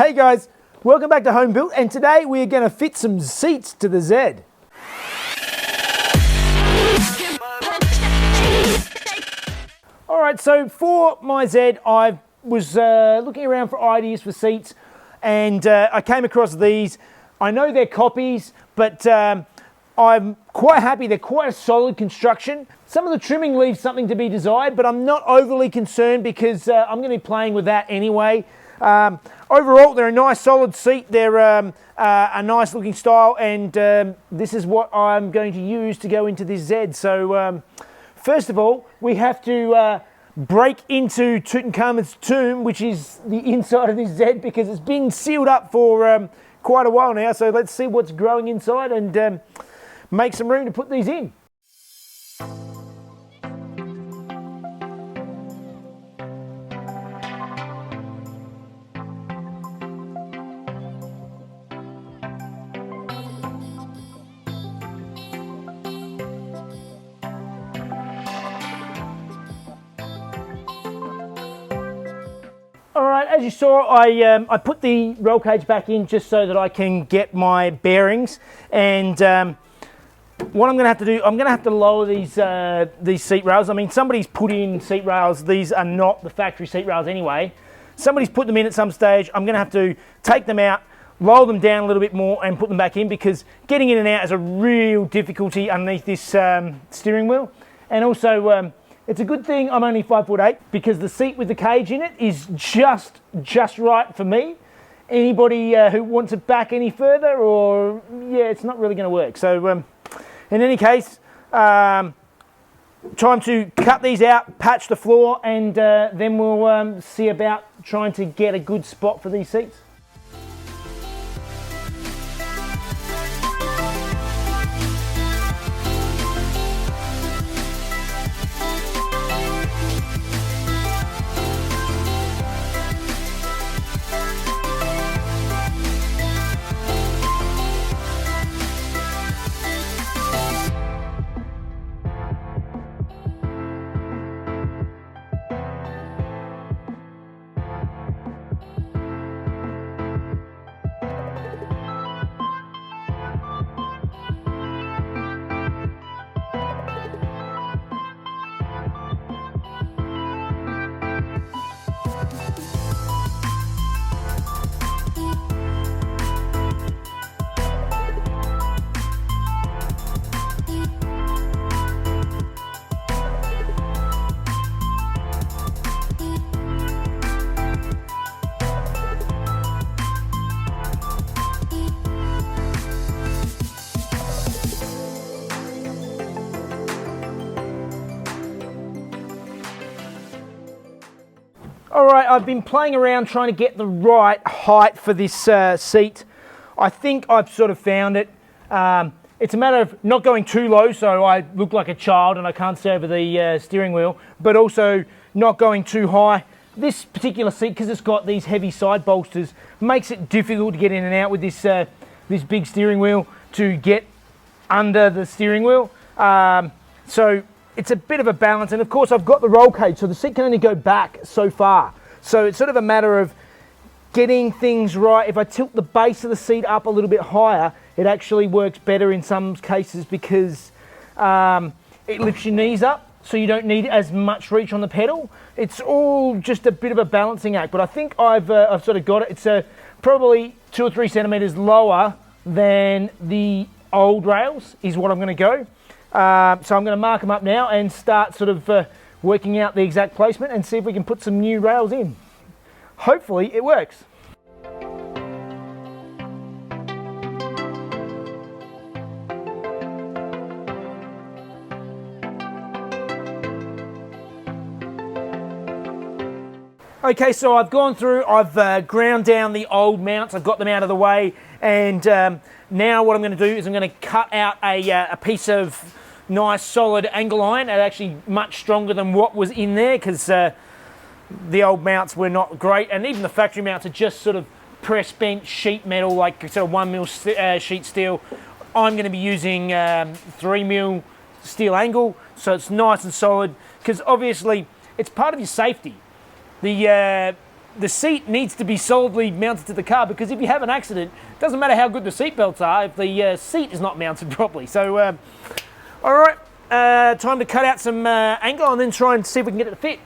Hey guys, welcome back to Home Built, and today we are going to fit some seats to the Z. Alright, so for my Z, I was looking around for ideas for seats, and I came across these. I know they're copies, but I'm quite happy. They're quite a solid construction. Some of the trimming leaves something to be desired, but I'm not overly concerned because I'm going to be playing with that anyway. Overall, they're a nice solid seat. They're a nice looking style, and this is what I'm going to use to go into this Z. So first of all, we have to break into Tutankhamun's tomb, which is the inside of this Z, because it's been sealed up for quite a while now. So let's see what's growing inside and make some room to put these in. Alright, as you saw, I put the roll cage back in just so that I can get my bearings, and what I'm going to have to do, I'm going to have to lower these seat rails. I mean, somebody's put in seat rails. These are not the factory seat rails anyway. Somebody's put them in at some stage. I'm going to have to take them out, roll them down a little bit more and put them back in, because getting in and out is a real difficulty underneath this steering wheel. And also, it's a good thing I'm only 5'8", because the seat with the cage in it is just right for me. Anybody who wants it back any further, or yeah, it's not really going to work. So in any case, time to cut these out, patch the floor, and then we'll see about trying to get a good spot for these seats. Alright, I've been playing around trying to get the right height for this seat. I think I've sort of found it. It's a matter of not going too low so I look like a child and I can't see over the steering wheel, but also not going too high. This particular seat, because it's got these heavy side bolsters, makes it difficult to get in and out with this, this big steering wheel to get under the steering wheel. So it's a bit of a balance, and of course I've got the roll cage, so the seat can only go back so far. So it's sort of a matter of getting things right. If I tilt the base of the seat up a little bit higher, it actually works better in some cases, because it lifts your knees up, so you don't need as much reach on the pedal. It's all just a bit of a balancing act, but I think I've sort of got it. It's probably 2 or 3 centimeters lower than the old rails is what I'm going to go. So I'm going to mark them up now and start sort of working out the exact placement and see if we can put some new rails in. Hopefully it works. Okay, so I've gone through, I've ground down the old mounts, I've got them out of the way, and now what I'm going to do is I'm going to cut out a piece of nice solid angle iron, and actually much stronger than what was in there, because the old mounts were not great, and even the factory mounts are just sort of press bent sheet metal, like sort of 1mm sheet steel. I'm going to be using 3mm steel angle, so it's nice and solid, because obviously it's part of your safety. The the seat needs to be solidly mounted to the car, because if you have an accident, it doesn't matter how good the seat belts are if the seat is not mounted properly. So, all right, time to cut out some angle and then try and see if we can get it to fit.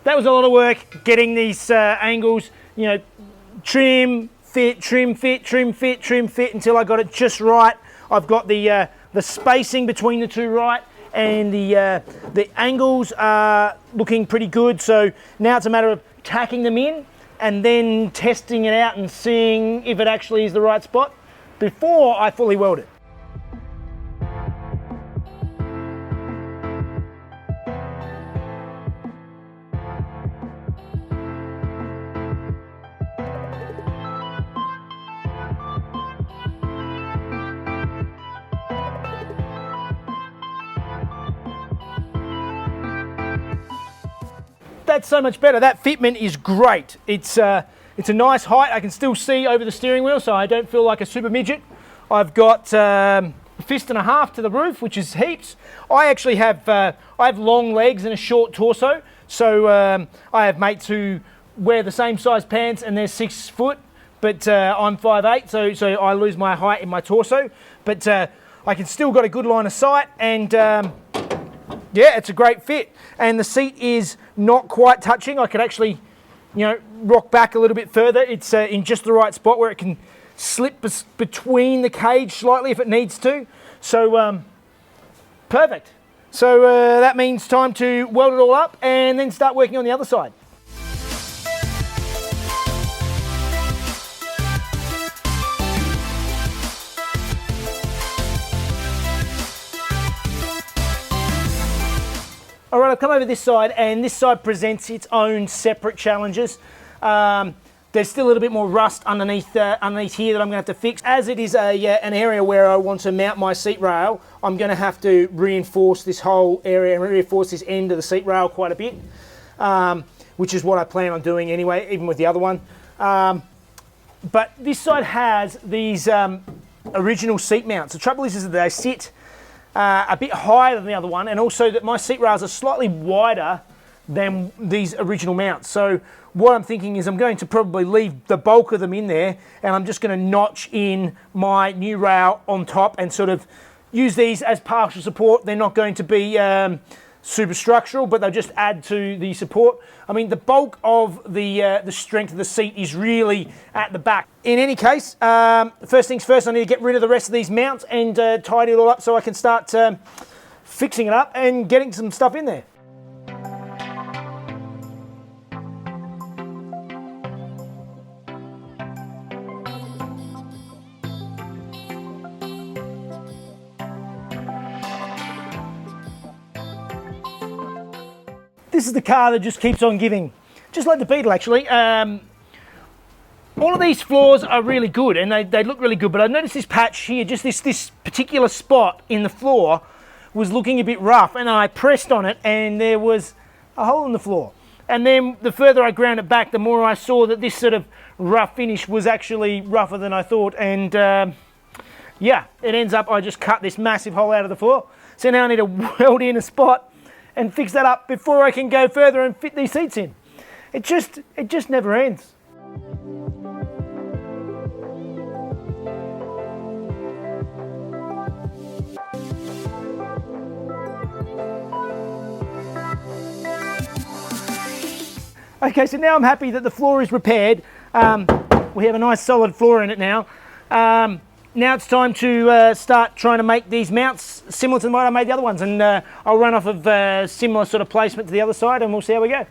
That was a lot of work getting these angles, you know, trim, fit, trim, fit, trim, fit, trim, fit, until I got it just right. I've got the spacing between the two right, and the angles are looking pretty good. So now it's a matter of tacking them in and then testing it out and seeing if it actually is the right spot before I fully weld it. That's so much better. That fitment is great. It's a nice height. I can still see over the steering wheel, so I don't feel like a super midget. I've got a fist and a half to the roof, which is heaps. I actually have I have long legs and a short torso, so I have mates who wear the same size pants and they're 6 foot, but I'm 5'8", so I lose my height in my torso. But I can still got a good line of sight, and yeah, it's a great fit. And the seat is not quite touching. I could actually, you know, rock back a little bit further. It's in just the right spot where it can slip between the cage slightly if it needs to. So perfect. So that means time to weld it all up and then start working on the other side. All right, I've come over this side, and this side presents its own separate challenges. There's still a little bit more rust underneath here that I'm going to have to fix. As it is an area where I want to mount my seat rail, I'm going to have to reinforce this whole area and reinforce this end of the seat rail quite a bit, which is what I plan on doing anyway, even with the other one. But this side has these original seat mounts. The trouble is that they sit a bit higher than the other one, and also that my seat rails are slightly wider than these original mounts. So what I'm thinking is I'm going to probably leave the bulk of them in there, and I'm just going to notch in my new rail on top and sort of use these as partial support. They're not going to be super structural, but they'll just add to the support. I mean, the bulk of the strength of the seat is really at the back. In any case, first things first, I need to get rid of the rest of these mounts and tidy it all up so I can start fixing it up and getting some stuff in there. This is the car that just keeps on giving, just like the Beetle actually. All of these floors are really good and they look really good, but I noticed this patch here, just this particular spot in the floor was looking a bit rough, and I pressed on it and there was a hole in the floor. And then the further I ground it back, the more I saw that this sort of rough finish was actually rougher than I thought, and yeah, it ends up I just cut this massive hole out of the floor. So now I need to weld in a spot and fix that up before I can go further and fit these seats in. It just never ends. Okay, so now I'm happy that the floor is repaired. We have a nice solid floor in it now. Now it's time to start trying to make these mounts similar to the way I made the other ones, and I'll run off of similar sort of placement to the other side and we'll see how we go.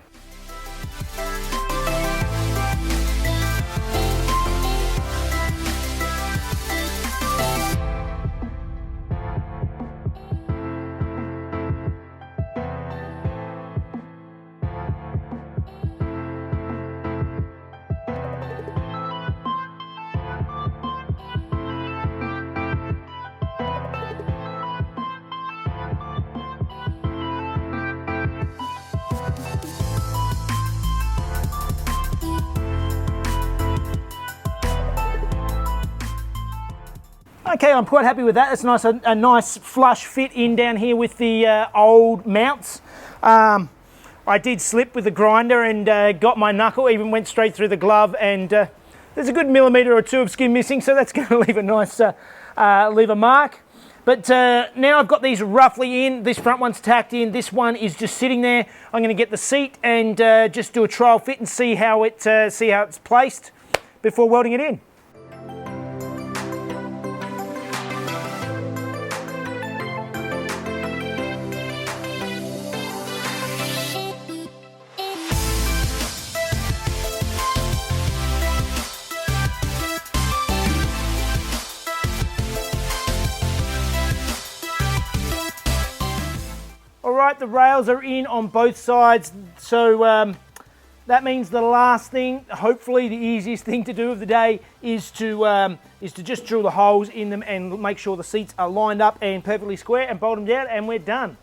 Okay, I'm quite happy with that. It's nice, a nice flush fit in down here with the old mounts. I did slip with the grinder and got my knuckle, even went straight through the glove, and there's a good millimetre or two of skin missing, so that's going to leave a nice, leave a mark. But now I've got these roughly in. This front one's tacked in. This one is just sitting there. I'm going to get the seat and just do a trial fit and see how it's placed before welding it in. Alright, the rails are in on both sides, so that means the last thing, hopefully the easiest thing to do of the day, is to just drill the holes in them and make sure the seats are lined up and perfectly square and bolt them down, and we're done.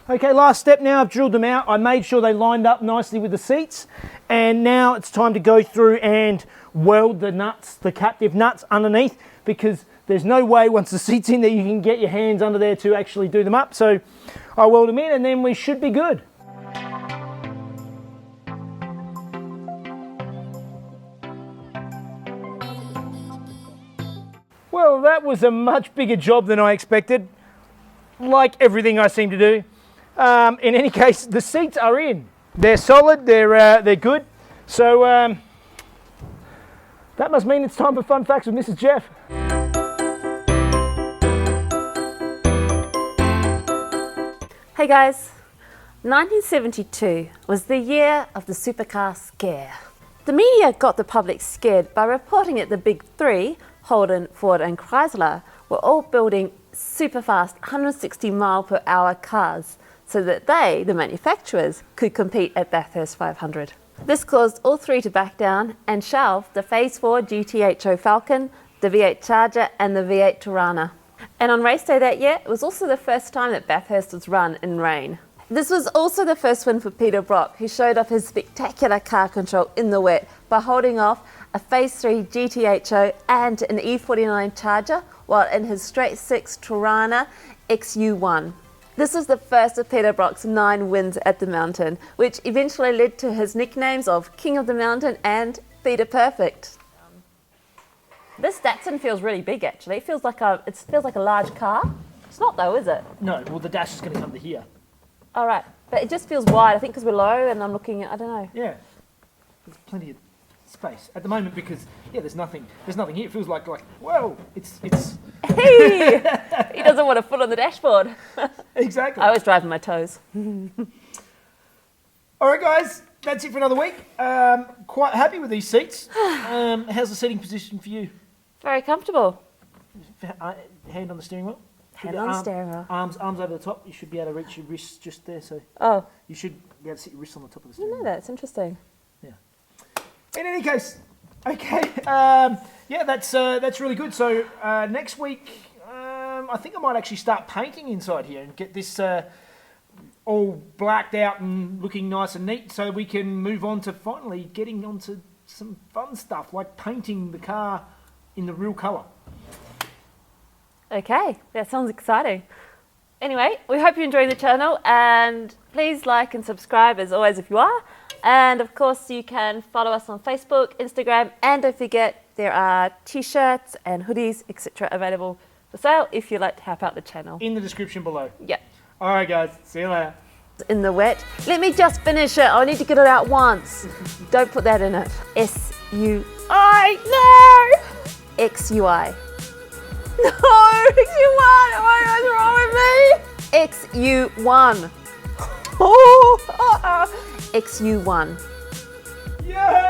Okay, last step now, I've drilled them out. I made sure they lined up nicely with the seats, and now it's time to go through and weld the nuts, the captive nuts underneath, because there's no way once the seat's in there you can get your hands under there to actually do them up. So I weld them in and then we should be good. Well, that was a much bigger job than I expected, like everything I seem to do. In any case, the seats are in. They're solid, they're good. So that must mean it's time for Fun Facts with Mrs. Jeff. Hey guys, 1972 was the year of the supercar scare. The media got the public scared by reporting that the big three, Holden, Ford and Chrysler, were all building super fast 160-mile-per-hour cars so that they, the manufacturers, could compete at Bathurst 500. This caused all three to back down and shelve the Phase 4 GTHO Falcon, the V8 Charger and the V8 Torana. And on race day that year, it was also the first time that Bathurst was run in rain. This was also the first win for Peter Brock, who showed off his spectacular car control in the wet by holding off a Phase 3 GTHO and an E49 Charger while in his straight 6 Torana XU1. This was the first of Peter Brock's 9 wins at the mountain, which eventually led to his nicknames of King of the Mountain and Peter Perfect. This Datsun feels really big actually. It feels like a large car. It's not though, is it? No, well the dash is going to come to here. All right, but it just feels wide. I think because we're low and I'm looking at, I don't know. Yeah, there's plenty of space at the moment because there's nothing here. It feels like whoa, it's. Hey, he doesn't want a foot on the dashboard. Exactly. I always drive on my toes. All right, guys, that's it for another week. Quite happy with these seats. How's the seating position for you? Very comfortable. Hand on the steering wheel. Hand on the steering wheel. Arms over the top. You should be able to reach your wrists just there. So. Oh. You should be able to sit your wrists on the top of the I steering wheel. know that. It's interesting. Yeah. In any case, okay. That's really good. So next week, I think I might actually start painting inside here and get this all blacked out and looking nice and neat, so we can move on to finally getting onto some fun stuff like painting the car in the real colour. Okay, that sounds exciting. Anyway, we hope you enjoy the channel, and please like and subscribe as always if you are. And of course you can follow us on Facebook, Instagram, and don't forget there are t-shirts and hoodies, etc. available for sale if you'd like to help out the channel. In the description below. Yeah. Alright guys, see you later. In the wet. Let me just finish it. I need to get it out once. Don't put that in it. S-U-I. No! X-U-I. No! X-U-1! Oh my God, what's wrong with me? X-U-1. Oh! X-U1. Yeah!